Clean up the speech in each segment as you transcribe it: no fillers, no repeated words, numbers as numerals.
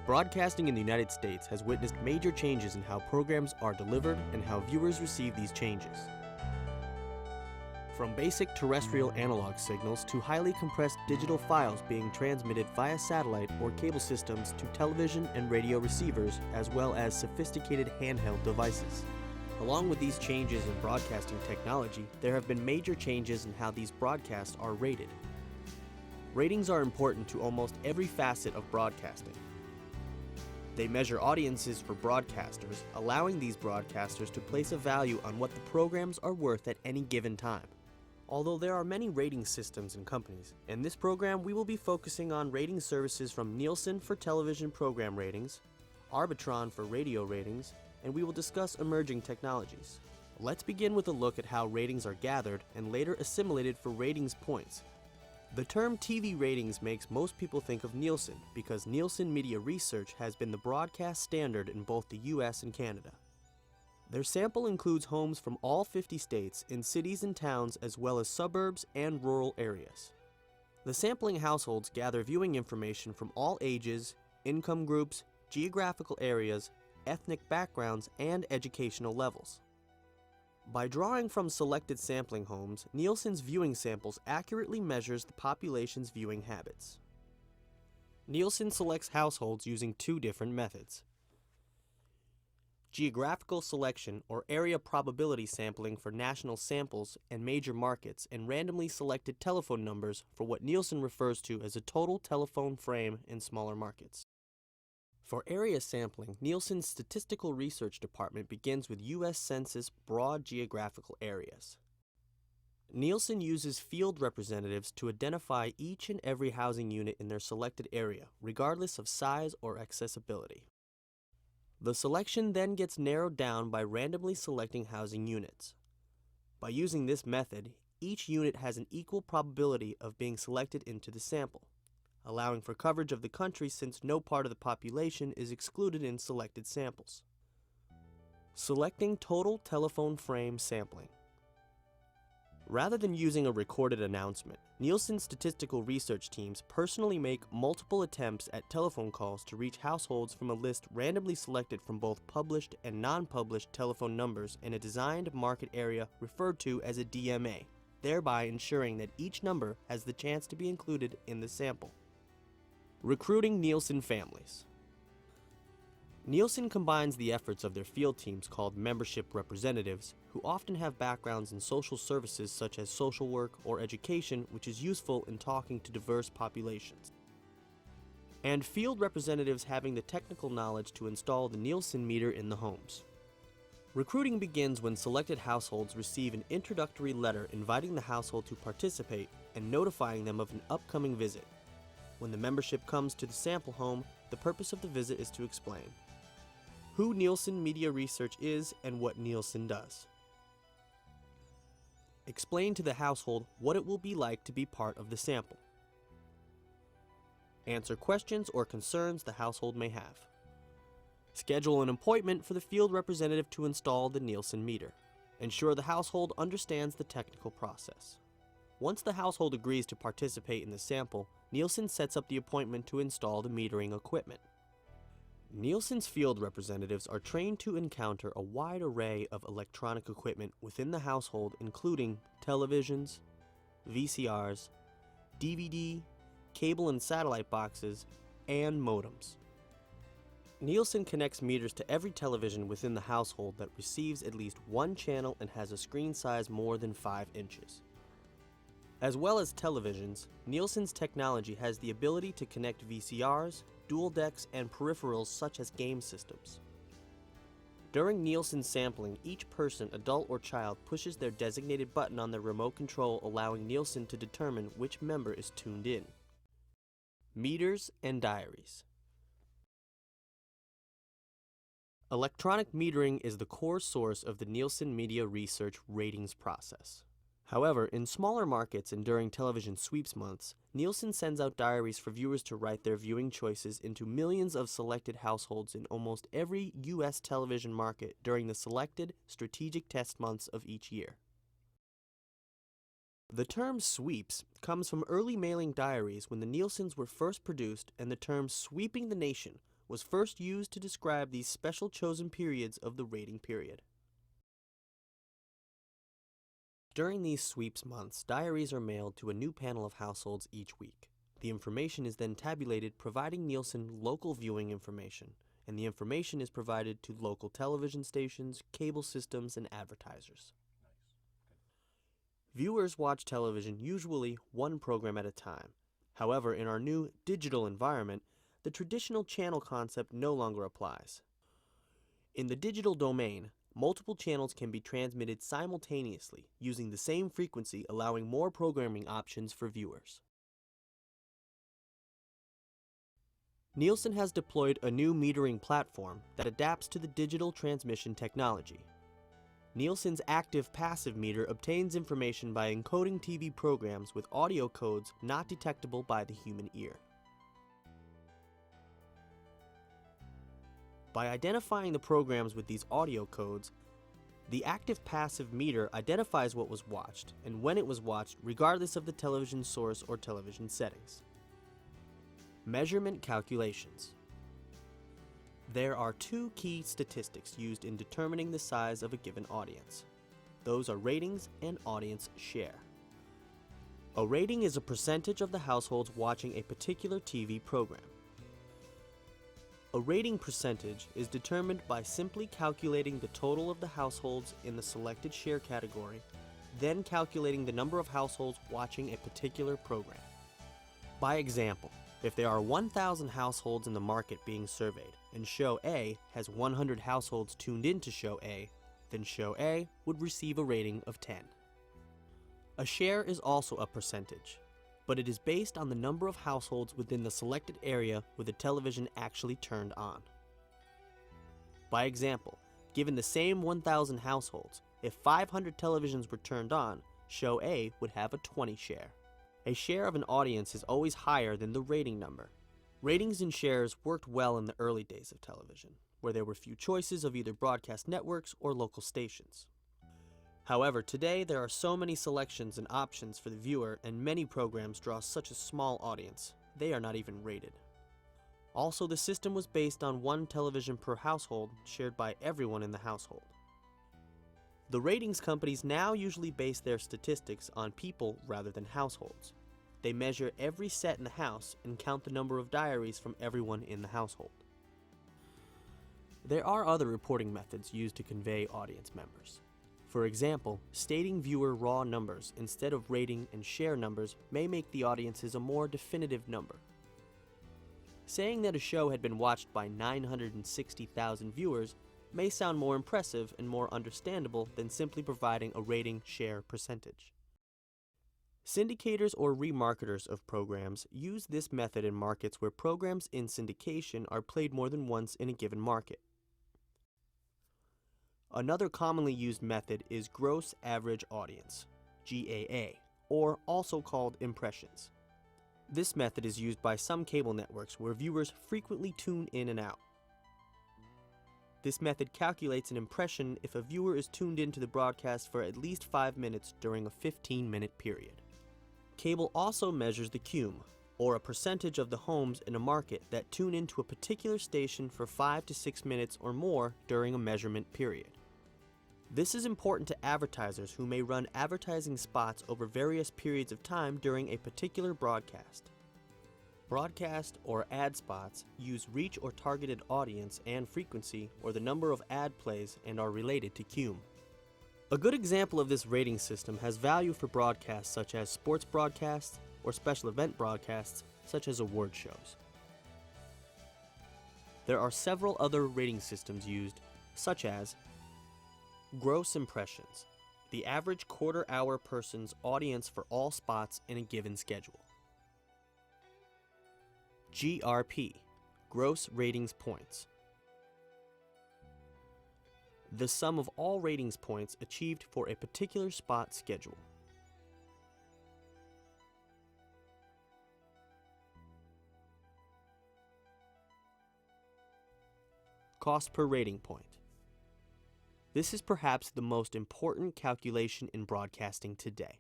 Broadcasting in the United States has witnessed major changes in how programs are delivered and how viewers receive these changes. From basic terrestrial analog signals to highly compressed digital files being transmitted via satellite or cable systems to television and radio receivers, as well as sophisticated handheld devices. Along with these changes in broadcasting technology, there have been major changes in how these broadcasts are rated. Ratings are important to almost every facet of broadcasting. They measure audiences for broadcasters, allowing these broadcasters to place a value on what the programs are worth at any given time. Although there are many rating systems and companies, in this program we will be focusing on rating services from Nielsen for television program ratings, Arbitron for radio ratings, and we will discuss emerging technologies. Let's begin with a look at how ratings are gathered and later assimilated for ratings points. The term TV ratings makes most people think of Nielsen because Nielsen Media Research has been the broadcast standard in both the US and Canada. Their sample includes homes from all 50 states in cities and towns as well as suburbs and rural areas. The sampling households gather viewing information from all ages, income groups, geographical areas, ethnic backgrounds, and educational levels. By drawing from selected sampling homes, Nielsen's viewing samples accurately measures the population's viewing habits. Nielsen selects households using two different methods: geographical selection or area probability sampling for national samples and major markets, and randomly selected telephone numbers for what Nielsen refers to as a total telephone frame in smaller markets. For area sampling, Nielsen's Statistical Research Department begins with U.S. Census broad geographical areas. Nielsen uses field representatives to identify each and every housing unit in their selected area, regardless of size or accessibility. The selection then gets narrowed down by randomly selecting housing units. By using this method, each unit has an equal probability of being selected into the sample, allowing for coverage of the country since no part of the population is excluded in selected samples. Selecting total telephone frame sampling. Rather than using a recorded announcement, Nielsen's statistical research teams personally make multiple attempts at telephone calls to reach households from a list randomly selected from both published and non-published telephone numbers in a designed market area referred to as a DMA, thereby ensuring that each number has the chance to be included in the sample. Recruiting Nielsen families. Nielsen combines the efforts of their field teams called membership representatives, who often have backgrounds in social services such as social work or education, which is useful in talking to diverse populations, and field representatives having the technical knowledge to install the Nielsen meter in the homes. Recruiting begins when selected households receive an introductory letter inviting the household to participate and notifying them of an upcoming visit. When the membership comes to the sample home, the purpose of the visit is to explain who Nielsen Media Research is and what Nielsen does. Explain to the household what it will be like to be part of the sample. Answer questions or concerns the household may have. Schedule an appointment for the field representative to install the Nielsen meter. Ensure the household understands the technical process. Once the household agrees to participate in the sample, Nielsen sets up the appointment to install the metering equipment. Nielsen's field representatives are trained to encounter a wide array of electronic equipment within the household, including televisions, VCRs, DVD, cable and satellite boxes, and modems. Nielsen connects meters to every television within the household that receives at least one channel and has a screen size more than 5 inches. As well as televisions, Nielsen's technology has the ability to connect VCRs, dual decks, and peripherals such as game systems. During Nielsen sampling, each person, adult or child, pushes their designated button on their remote control, allowing Nielsen to determine which member is tuned in. Meters and diaries. Electronic metering is the core source of the Nielsen Media Research ratings process. However, in smaller markets and during television sweeps months, Nielsen sends out diaries for viewers to write their viewing choices into millions of selected households in almost every U.S. television market during the selected strategic test months of each year. The term sweeps comes from early mailing diaries when the Nielsens were first produced, and the term sweeping the nation was first used to describe these special chosen periods of the rating period. During these sweeps months, diaries are mailed to a new panel of households each week. The information is then tabulated, providing Nielsen local viewing information, and the information is provided to local television stations, cable systems, and advertisers. Viewers watch television usually one program at a time. However, in our new digital environment, the traditional channel concept no longer applies. In the digital domain, multiple channels can be transmitted simultaneously using the same frequency, allowing more programming options for viewers. Nielsen has deployed a new metering platform that adapts to the digital transmission technology. Nielsen's active-passive meter obtains information by encoding TV programs with audio codes not detectable by the human ear. By identifying the programs with these audio codes, the active-passive meter identifies what was watched and when it was watched, regardless of the television source or television settings. Measurement calculations. There are two key statistics used in determining the size of a given audience. Those are ratings and audience share. A rating is a percentage of the households watching a particular TV program. A rating percentage is determined by simply calculating the total of the households in the selected share category, then calculating the number of households watching a particular program. By example, if there are 1,000 households in the market being surveyed, and Show A has 100 households tuned into Show A, then Show A would receive a rating of 10. A share is also a percentage, but it is based on the number of households within the selected area with the television actually turned on. By example, given the same 1,000 households, if 500 televisions were turned on, Show A would have a 20 share. A share of an audience is always higher than the rating number. Ratings and shares worked well in the early days of television, where there were few choices of either broadcast networks or local stations. However, today there are so many selections and options for the viewer, and many programs draw such a small audience, they are not even rated. Also, the system was based on one television per household, shared by everyone in the household. The ratings companies now usually base their statistics on people rather than households. They measure every set in the house and count the number of diaries from everyone in the household. There are other reporting methods used to convey audience members. For example, stating viewer raw numbers instead of rating and share numbers may make the audiences a more definitive number. Saying that a show had been watched by 960,000 viewers may sound more impressive and more understandable than simply providing a rating share percentage. Syndicators or remarketers of programs use this method in markets where programs in syndication are played more than once in a given market. Another commonly used method is gross average audience, GAA, or also called impressions. This method is used by some cable networks where viewers frequently tune in and out. This method calculates an impression if a viewer is tuned into the broadcast for at least 5 minutes during a 15-minute period. Cable also measures the CUM, or a percentage of the homes in a market that tune into a particular station for 5 to 6 minutes or more during a measurement period. This is important to advertisers who may run advertising spots over various periods of time during a particular broadcast. Broadcast or ad spots use reach or targeted audience and frequency or the number of ad plays and are related to CUM. A good example of this rating system has value for broadcasts such as sports broadcasts or special event broadcasts such as award shows. There are several other rating systems used, such as gross impressions, the average quarter-hour person's audience for all spots in a given schedule. GRP, gross ratings points, the sum of all ratings points achieved for a particular spot schedule. Cost per rating point. This is perhaps the most important calculation in broadcasting today.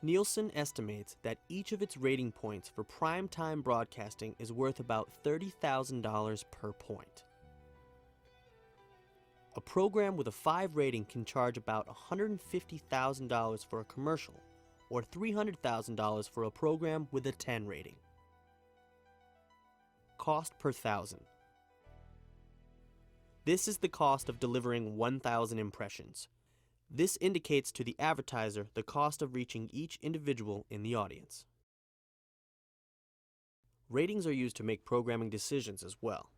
Nielsen estimates that each of its rating points for prime-time broadcasting is worth about $30,000 per point. A program with a 5 rating can charge about $150,000 for a commercial, or $300,000 for a program with a 10 rating. Cost per thousand. This is the cost of delivering 1,000 impressions. This indicates to the advertiser the cost of reaching each individual in the audience. Ratings are used to make programming decisions as well.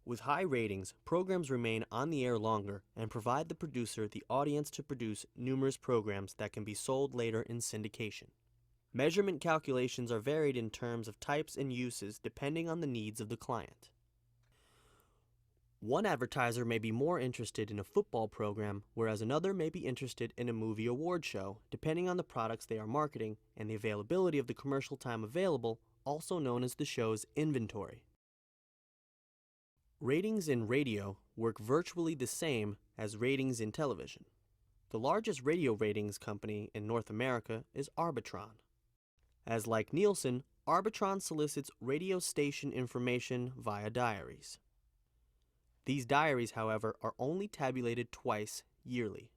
With high ratings, programs remain on the air longer and provide the producer the audience to produce numerous programs that can be sold later in syndication. Measurement calculations are varied in terms of types and uses depending on the needs of the client. One advertiser may be more interested in a football program, whereas another may be interested in a movie award show, depending on the products they are marketing and the availability of the commercial time available, also known as the show's inventory. Ratings in radio work virtually the same as ratings in television. The largest radio ratings company in North America is Arbitron. As like Nielsen, Arbitron solicits radio station information via diaries. These diaries, however, are only tabulated twice yearly.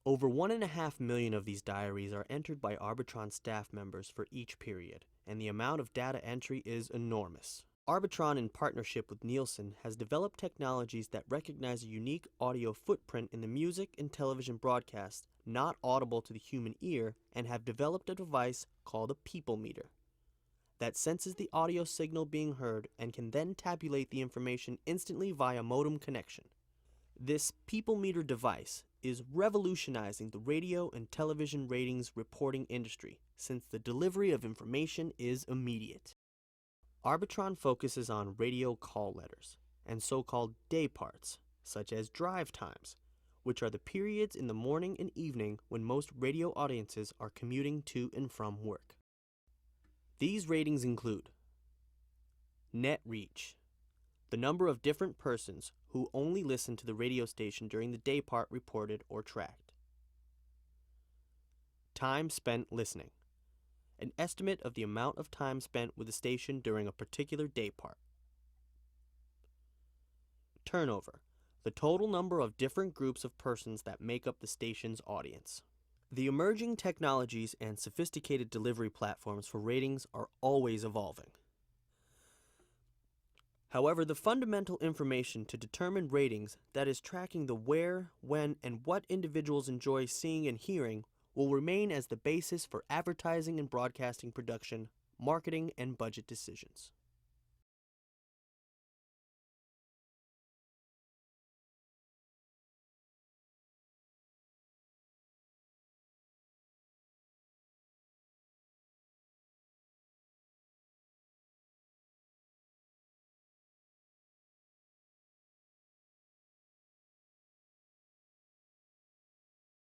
Over 1.5 million of these diaries are entered by Arbitron staff members for each period, and the amount of data entry is enormous. Arbitron, in partnership with Nielsen, has developed technologies that recognize a unique audio footprint in the music and television broadcasts not audible to the human ear, and have developed a device called a people meter that senses the audio signal being heard and can then tabulate the information instantly via modem connection. This people meter device is revolutionizing the radio and television ratings reporting industry, since the delivery of information is immediate. Arbitron focuses on radio call letters and so-called day parts, such as drive times, which are the periods in the morning and evening when most radio audiences are commuting to and from work. These ratings include net reach, the number of different persons who only listen to the radio station during the day part reported or tracked. Time spent listening, an estimate of the amount of time spent with the station during a particular day part. Turnover, the total number of different groups of persons that make up the station's audience. The emerging technologies and sophisticated delivery platforms for ratings are always evolving. However, the fundamental information to determine ratings, that is tracking the where, when, and what individuals enjoy seeing and hearing, will remain as the basis for advertising and broadcasting production, marketing, and budget decisions.